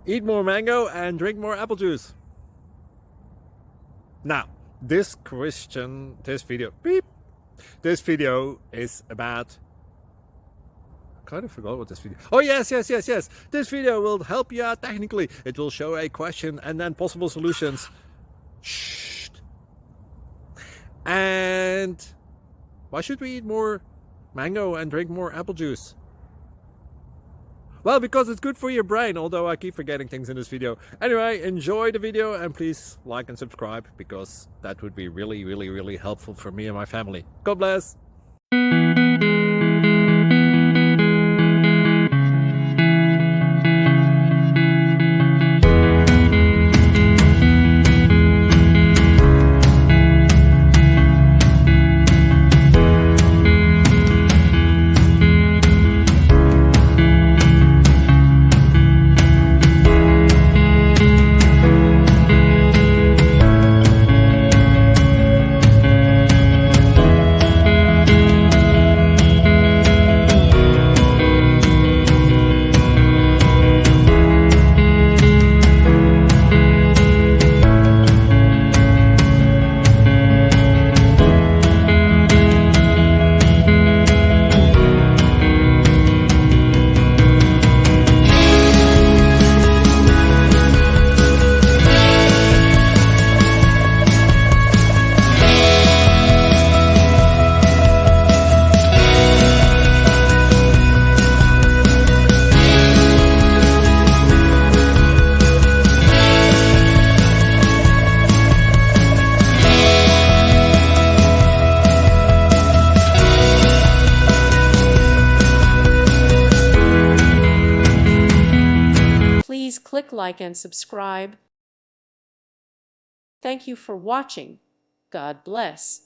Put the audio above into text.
Eat more mango and drink more apple juice. Now, this video is about, I kind of forgot what this video. Oh, yes. This video will help you out technically. It will show a question and then possible solutions. Shh. And why should we eat more mango and drink more apple juice? Well, because it's good for your brain, although I keep forgetting things in this video. Anyway, enjoy the video and please like and subscribe, because that would be really helpful for me and my family. God bless! Please click like and subscribe. Thank you for watching. God bless.